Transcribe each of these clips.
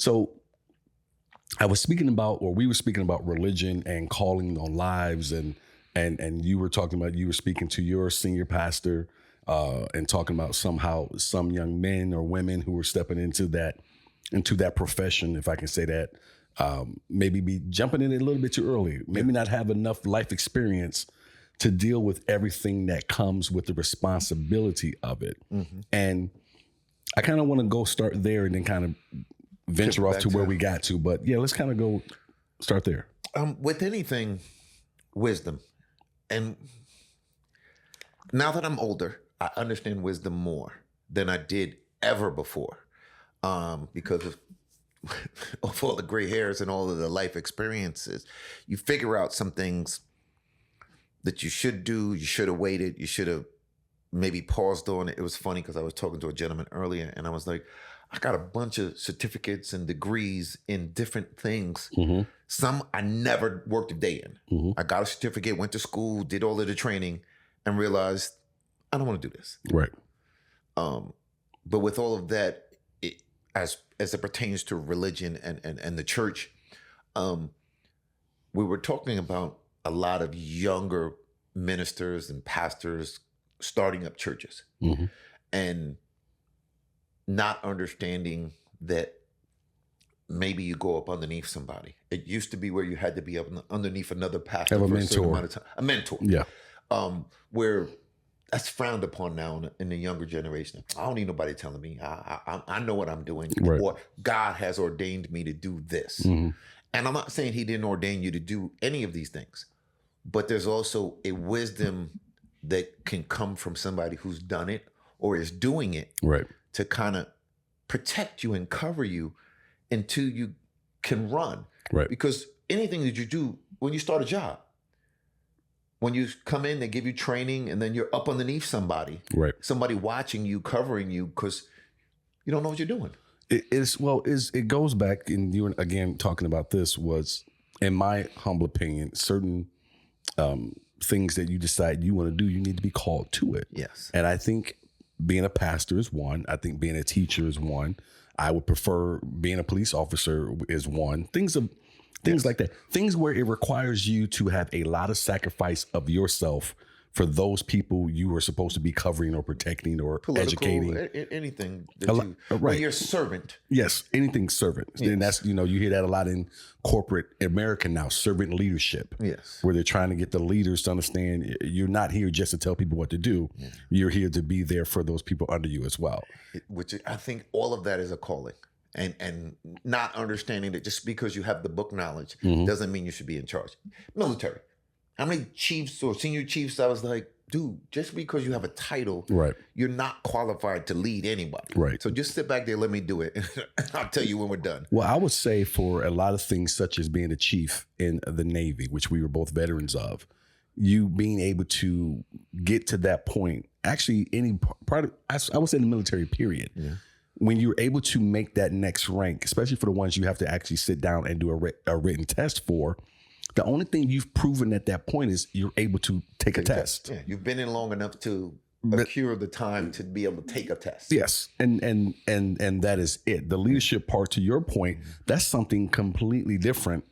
So I was speaking about, or we were speaking about religion and calling on lives, and you were talking about, you were speaking to your senior pastor and talking about somehow some young men or women who were stepping into that profession, if I can say that, maybe be jumping in it a little bit too early, maybe not have enough life experience to deal with everything that comes with the responsibility of it. Mm-hmm. And I kind of want to start there and then kind of venture off to where we got to. But yeah, let's kind of go start there. With anything, wisdom. And now that I'm older, I understand wisdom more than I did ever before, because of all the gray hairs and all of the life experiences. You figure out some things that you should do, you should have waited, you should have maybe paused on it. It was funny because I was talking to a gentleman earlier and I was like, I got a bunch of certificates and degrees in different things. Mm-hmm. Some I never worked a day in. Mm-hmm. I got a certificate, went to school, did all of the training, and realized I don't want to do this. Right. But with all of that, as it pertains to religion and the church, we were talking about a lot of younger ministers and pastors starting up churches, mm-hmm. and not understanding that maybe you go up underneath somebody. It used to be where you had to be up underneath another pastor for a certain amount of time. A mentor. Yeah. Where that's frowned upon now in the younger generation. I don't need nobody telling me. I know what I'm doing. Right. Or God has ordained me to do this. Mm-hmm. And I'm not saying he didn't ordain you to do any of these things. But there's also a wisdom that can come from somebody who's done it or is doing it, right, to kind of protect you and cover you until you can run. Right. Because anything that you do when you start a job, when you come in, they give you training and then you're up underneath somebody, right, somebody watching you, covering you because you don't know what you're doing. It goes back, and you were again talking about this, was, in my humble opinion, certain things that you decide you want to do, you need to be called to it. Yes. And I think being a pastor is one. I think being a teacher is one. I would prefer being a police officer is one. Things like that. Things where it requires you to have a lot of sacrifice of yourself for those people you are supposed to be covering or protecting or educating. Anything that right. You're a servant. Yes, anything servant. Yes. And that's, you hear that a lot in corporate America now, servant leadership. Yes. Where they're trying to get the leaders to understand you're not here just to tell people what to do. Yeah. You're here to be there for those people under you as well. Which I think all of that is a calling. And not understanding that just because you have the book knowledge, mm-hmm. doesn't mean you should be in charge. Military. How many chiefs or senior chiefs, I was like, dude, just because you have a title, right, you're not qualified to lead anybody. Right. So just sit back there, let me do it. I'll tell you when we're done. Well, I would say for a lot of things, such as being a chief in the Navy, which we were both veterans of, you being able to get to that point, actually any part of, I would say the military period, yeah, when you're able to make that next rank, especially for the ones you have to actually sit down and do a written test for, the only thing you've proven at that point is you're able to take a test. Yeah, you've been in long enough to accrue the time to be able to take a test. Yes, and that is it. The leadership part, to your point, that's something completely different.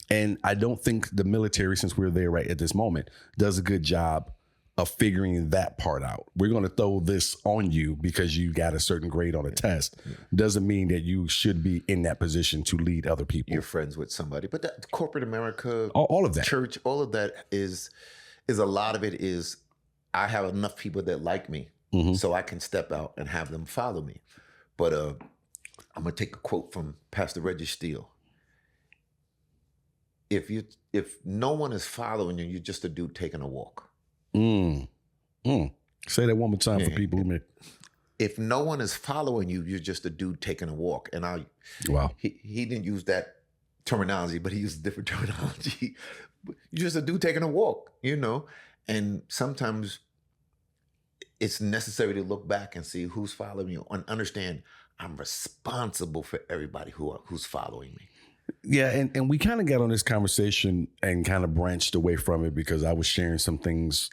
And I don't think the military, since we're there right at this moment, does a good job of figuring that part out. We're going to throw this on you because you got a certain grade on a test. Doesn't mean that you should be in that position to lead other people. You're friends with somebody. But that corporate America, all of that, church, all of that is a lot of it is I have enough people that like me, mm-hmm, so I can step out and have them follow me. But I'm going to take a quote from Pastor Reggie Steele. If no one is following you, you're just a dude taking a walk. Say that one more time for people who may. If no one is following you, you're just a dude taking a walk. And wow, he didn't use that terminology, but he used different terminology. You're just a dude taking a walk, And sometimes it's necessary to look back and see who's following you and understand I'm responsible for everybody who's following me. Yeah, and we kind of got on this conversation and kind of branched away from it because I was sharing some things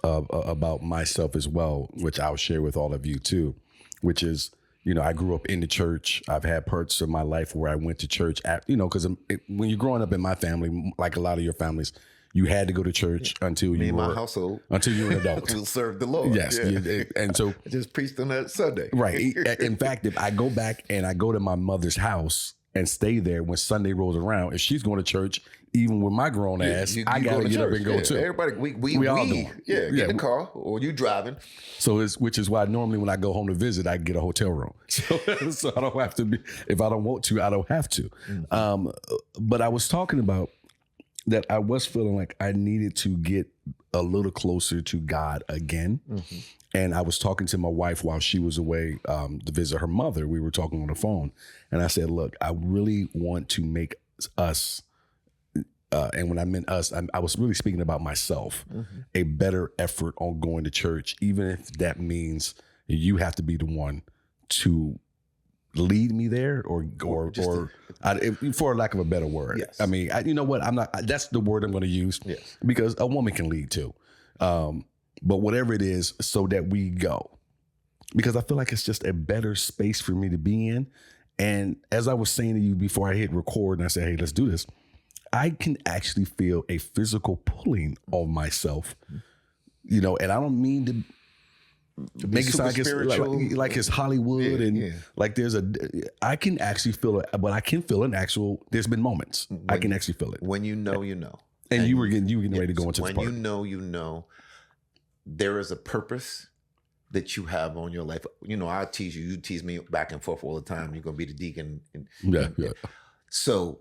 about myself as well, which I'll share with all of you too, which is, I grew up in the church. I've had parts of my life where I went to church at, because when you're growing up in my family, like a lot of your families, you had to go to church until Me you and were my household until you were an adult. will serve the Lord. Yes, and so I just preached on that Sunday. right. In fact, if I go back and I go to my mother's house and stay there when Sunday rolls around, if she's going to church, even with my grown ass, I gotta get up and go too. Everybody, we all doing. get in the car or you driving. So which is why normally when I go home to visit, I get a hotel room. So I don't have to be, if I don't want to, I don't have to. Mm-hmm. But I was talking about that I was feeling like I needed to get a little closer to God again. Mm-hmm. And I was talking to my wife while she was away to visit her mother. We were talking on the phone. And I said, look, I really want to make us, and when I meant us, I was really speaking about myself, a better effort on going to church, even if that means you have to be the one to lead me there or for lack of a better word. Yes. I mean, you know what? I'm not, that's the word I'm going to use because a woman can lead too. But whatever it is, so that we go, because I feel like it's just a better space for me to be in. And as I was saying to you before I hit record and I said, hey, let's do this, I can actually feel a physical pulling on myself, and I don't mean to make it sound like it's Hollywood like I can actually feel it, but I can feel an actual, there's been moments I can actually feel it. When you know, you know. And you were getting ready to go into when this part. you know, there is a purpose that you have on your life. I'll tease you tease me back and forth all the time. You're going to be the deacon. Yeah. So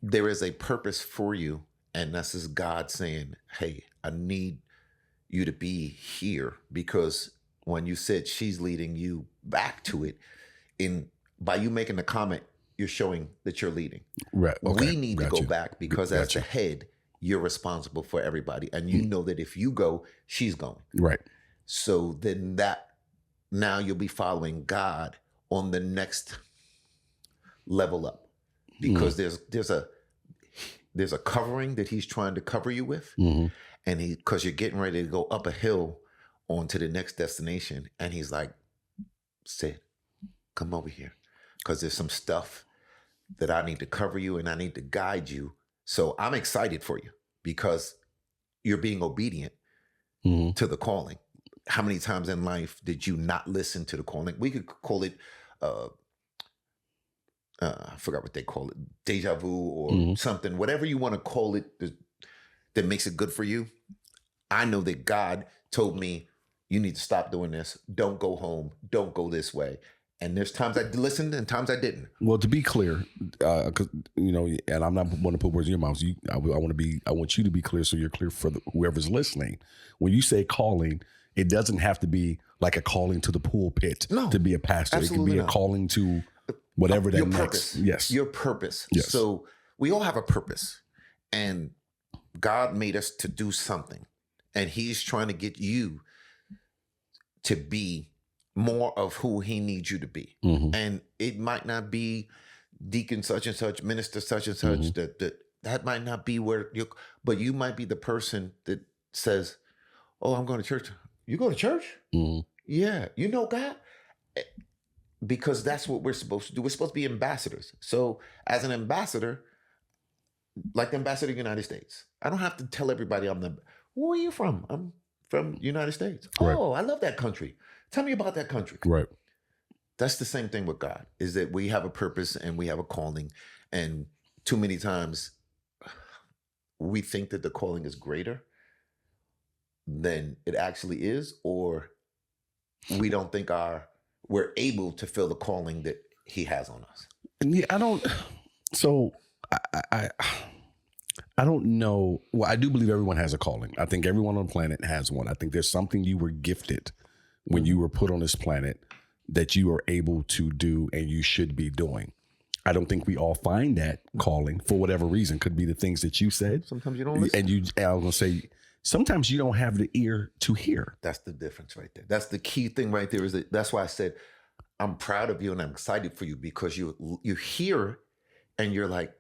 there is a purpose for you. And that's just God saying, hey, I need you to be here, because when you said she's leading you back to it, by you making the comment, you're showing that you're leading. Right. Okay. We need to go back because as the head, you're responsible for everybody. And you know that if you go, she's going. Right. So then now you'll be following God on the next level up, because there's a covering that he's trying to cover you with. And because you're getting ready to go up a hill onto the next destination. And he's like, Sid, come over here, because there's some stuff that I need to cover you and I need to guide you. So I'm excited for you because you're being obedient to the calling. How many times in life did you not listen to the calling? We could call it, I forgot what they call it, deja vu or something, whatever you want to call it that makes it good for you. I know that God told me, you need to stop doing this. Don't go home. Don't go this way. And there's times I listened and times I didn't. Well, to be clear, because and I'm not want to put words in your mouth. I want you to be clear, so you're clear for whoever's listening. When you say calling, it doesn't have to be like a calling to the pulpit to be a pastor. It can be a calling to whatever that next. Purpose. Yes, your purpose. Yes. So we all have a purpose, and God made us to do something, and He's trying to get you to be more of who he needs you to be. And it might not be deacon such and such, minister such and such, that might not be where but you might be the person that says, oh, I'm going to church. You go to church? Yeah. You know God? Because that's what we're supposed to do. We're supposed to be ambassadors. So as an ambassador, like the ambassador of the United States, I don't have to tell everybody where are you from? I'm from the United States. Right. Oh, I love that country. Tell me about that country. Right. That's the same thing with God, is that we have a purpose and we have a calling. And too many times we think that the calling is greater than it actually is, or we don't think we're able to fill the calling that he has on us. Yeah, I don't know. Well, I do believe everyone has a calling. I think everyone on the planet has one. I think there's something you were gifted when you were put on this planet that you are able to do and you should be doing. I don't think we all find that calling for whatever reason. Could be the things that you said. Sometimes you don't listen. And I was going to say, sometimes you don't have the ear to hear. That's the difference right there. That's the key thing right there. That's why I said, I'm proud of you and I'm excited for you, because you hear and you're like,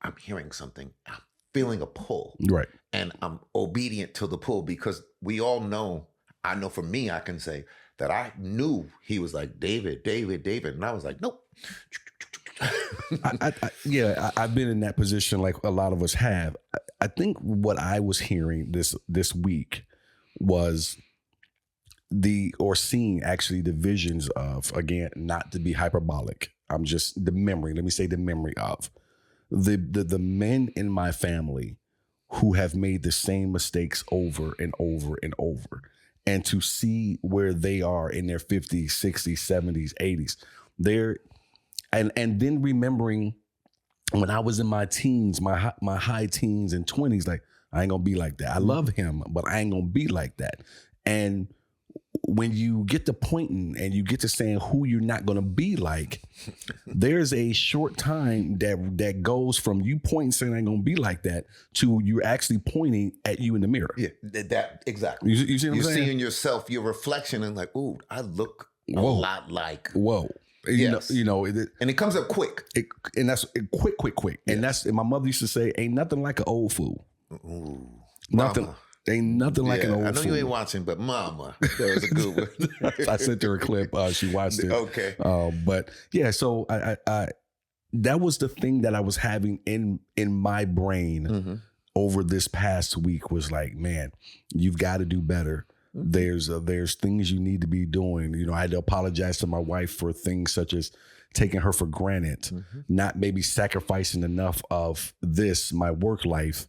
I'm hearing something. I'm feeling a pull. Right. And I'm obedient to the pull, because we all know I know for me, I can say that I knew he was like, David, David, David. And I was like, nope. I've been in that position like a lot of us have. I think what I was hearing this week was seeing actually the visions of, again, not to be hyperbolic. I'm just the memory. Let me say the memory of the men in my family who have made the same mistakes over and over and over. And to see where they are in their 50s, 60s, 70s, 80s, and then remembering when I was in my teens, my high teens and 20s, like, I ain't gonna be like that. I love him, but I ain't gonna be like that. And when you get to pointing and you get to saying who you're not going to be like, there's a short time that goes from you pointing saying I ain't going to be like that to you're actually pointing at you in the mirror. Yeah, that exactly. You see what I'm saying? You're seeing yourself, your reflection, and like, ooh, I look a lot like. Whoa. Yes. And it comes up quick. And that's quick. Yes. And my mother used to say, ain't nothing like an old fool. Ooh, Nothing. Mama. Ain't nothing like an old fool. I know you ain't watching, but Mama, that was a good one. I sent her a clip. She watched it. Okay. But yeah, so I that was the thing that I was having in my brain over this past week was like, man, you've got to do better. There's things you need to be doing. I had to apologize to my wife for things such as taking her for granted, not maybe sacrificing enough of my work life,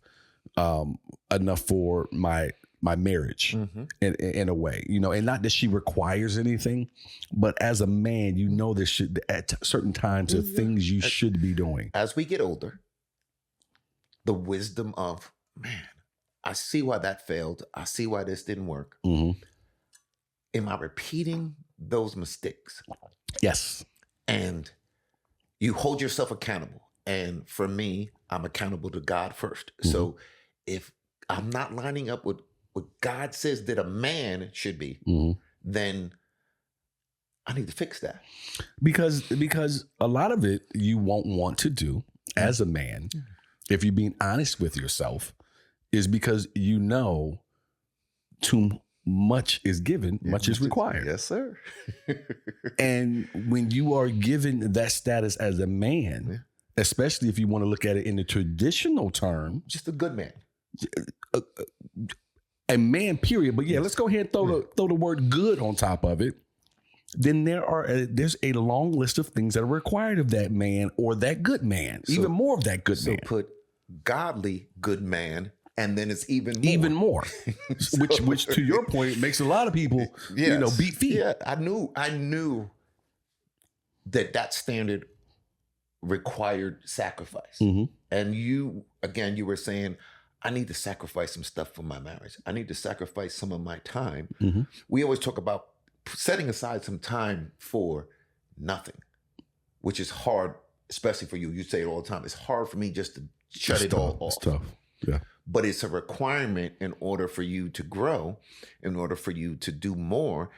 enough for my marriage in a way, and not that she requires anything, but as a man, there should at certain times are things you should be doing. As we get older, the wisdom of, man, I see why that failed. I see why this didn't work. Am I repeating those mistakes? Yes. And you hold yourself accountable. And for me, I'm accountable to God first. So if I'm not lining up with what God says that a man should be, then I need to fix that. Because a lot of it you won't want to do as a man, if you're being honest with yourself, is because too much is given, much is required. Yes, sir. And when you are given that status as a man, especially if you want to look at it in the traditional term, just a good man. A man, period. But yeah, let's go ahead and throw the word good on top of it. Then there's a long list of things that are required of that man or that good man, even more of that good man. So put godly good man, and then it's even more. which to your point makes a lot of people, beat feet. Yeah, I knew that standard required sacrifice. And you were saying, I need to sacrifice some stuff for my marriage. I need to sacrifice some of my time. We always talk about setting aside some time for nothing, which is hard, especially for you. You say it all the time. It's hard for me just to shut it all off. It's tough. Yeah. But it's a requirement in order for you to grow, in order for you to do more,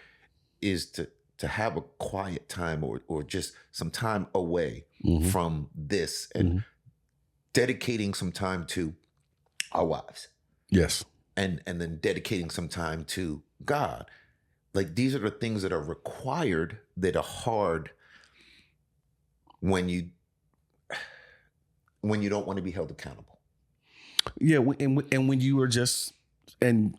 is to have a quiet time or just some time away from this and dedicating some time to our wives. Yes. And then dedicating some time to God. Like, these are the things that are required that are hard when you don't want to be held accountable. Yeah, and when you are just and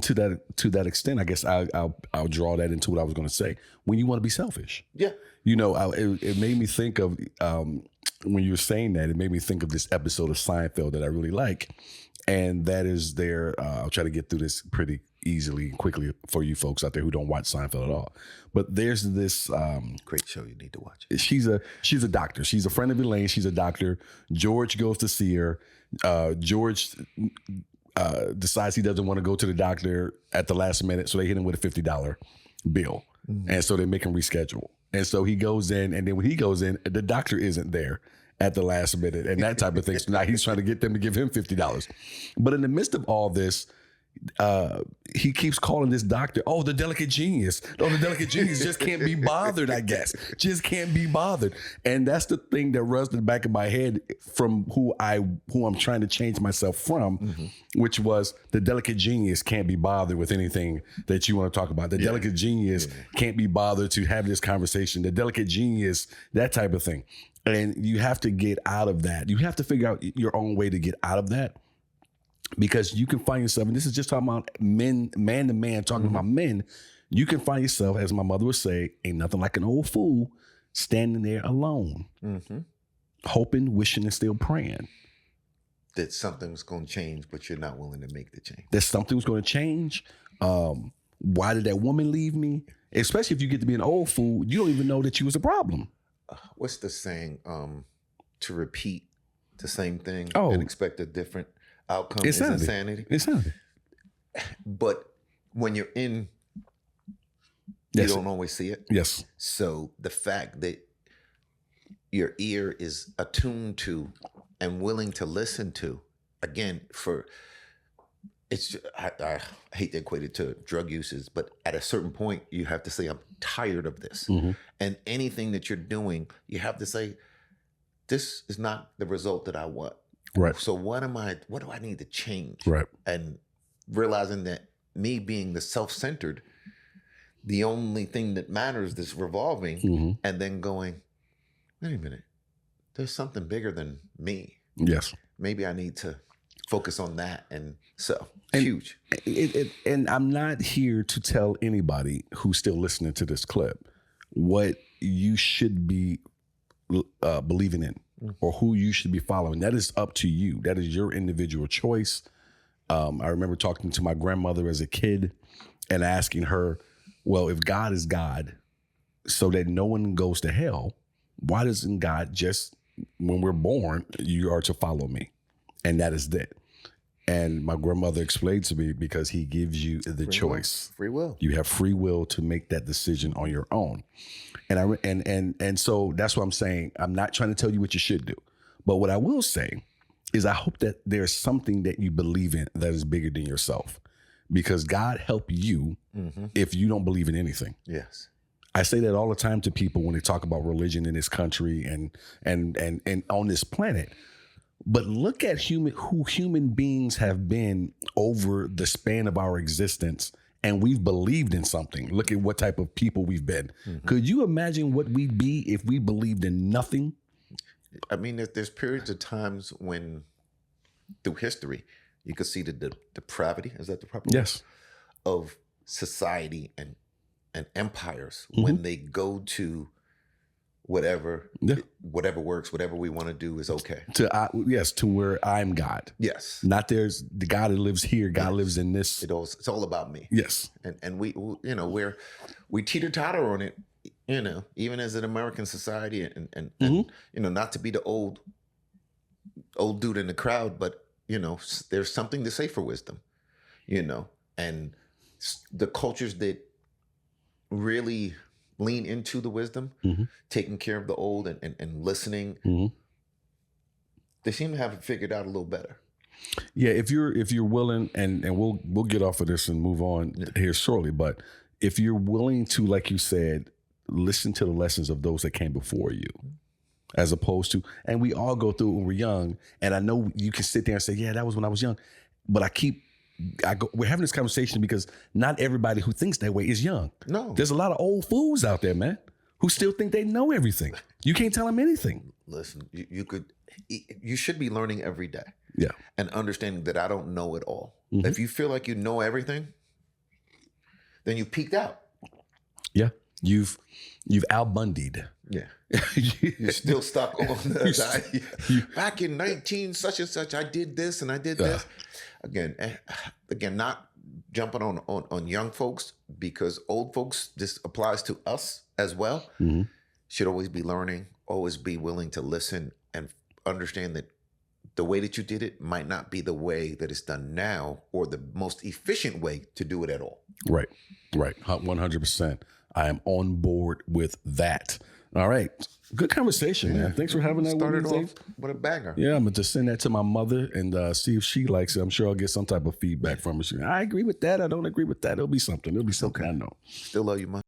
to that extent, I guess I'll draw that into what I was going to say. When you want to be selfish, it made me think of when you were saying that. It made me think of this episode of Seinfeld that I really like, and that is I'll try to get through this pretty easily and quickly for you folks out there who don't watch Seinfeld at all. But there's this great show, you need to watch it. She's a doctor. She's a friend of Elaine. She's a doctor. George goes to see her. George decides he doesn't want to go to the doctor at the last minute, so they hit him with a $50 bill. And so they make him reschedule. And so he goes in, and then when he goes in, the doctor isn't there at the last minute and that type of thing. So now he's trying to get them to give him $50. But in the midst of all this, he keeps calling this doctor, oh, the delicate genius. No, the delicate genius just can't be bothered, I guess. Just can't be bothered. And that's the thing that runs in the back of my head from who I'm trying to change myself from, which was the delicate genius can't be bothered with anything that you want to talk about. The delicate genius can't be bothered to have this conversation. The delicate genius, that type of thing. And you have to get out of that. You have to figure out your own way to get out of that. Because you can find yourself, and this is just talking about men, man to man, talking about men, you can find yourself, as my mother would say, ain't nothing like an old fool standing there alone, hoping, wishing, and still praying. That something was going to change, but you're not willing to make the change. That something was going to change. Why did that woman leave me? Especially if you get to be an old fool, you don't even know that you was a problem. What's the saying? To repeat the same thing Oh. and expect a different outcome is insanity. Insanity. But when you're in, you don't always see it. Yes. So the fact that your ear is attuned to and willing to listen to, again, I hate to equate it to drug uses, but at a certain point, you have to say, I'm tired of this. And anything that you're doing, you have to say, this is not the result that I want. Right. So what do I need to change? Right. And realizing that me being the self-centered, the only thing that matters is revolving, and then going, wait a minute, there's something bigger than me. Yes. Maybe I need to focus on that. And so huge. And I'm not here to tell anybody who's still listening to this clip what you should be believing in or who you should be following. That is up to you. That is your individual choice. I remember talking to my grandmother as a kid and asking her, well, if God is God so that no one goes to hell, why doesn't God just, when we're born, you are to follow me? And that is that. And my grandmother explained to me, because he gives you the choice. Free will. You have free will to make that decision on your own. And so that's what I'm saying. I'm not trying to tell you what you should do. But what I will say is I hope that there's something that you believe in that is bigger than yourself. Because God help you if you don't believe in anything. Yes. I say that all the time to people when they talk about religion in this country and on this planet. But look at who human beings have been over the span of our existence, and we've believed in something. Look at what type of people we've been. Could you imagine what we'd be if we believed in nothing? I mean, there's periods of times when, through history, you could see the depravity, is that the proper word? Yes. Of society and empires when they go to whatever works, whatever we want to do is okay. To where I'm God. Yes. Not there's the God that lives here. God lives in this. It's all about me. Yes. And we teeter-totter on it, even as an American society and not to be the old dude in the crowd, but there's something to say for wisdom, and the cultures that really lean into the wisdom, taking care of the old and listening, they seem to have it figured out a little better. Yeah, if you're willing, and we'll get off of this and move on here shortly, but if you're willing to, like you said, listen to the lessons of those that came before you, as opposed to, and we all go through it when we're young, and I know you can sit there and say, yeah, that was when I was young, but we're having this conversation because not everybody who thinks that way is young. No. There's a lot of old fools out there, man, who still think they know everything. You can't tell them anything. Listen, you should be learning every day. Yeah. And understanding that I don't know it all. If you feel like you know everything, then you peaked out. Yeah. You've Al Bundy'd. Yeah. You're still stuck on back in 19 such and such, I did this and I did this. Again, not jumping on young folks, because old folks, this applies to us as well. Should always be learning, always be willing to listen and understand that the way that you did it might not be the way that it's done now or the most efficient way to do it at all. Right. 100%. I am on board with that. All right. Good conversation, man. Thanks for having that Started with me, off with a banger. Yeah, I'm going to just send that to my mother and see if she likes it. I'm sure I'll get some type of feedback from her. I agree with that. I don't agree with that. It'll be something. I know. Still love you, man.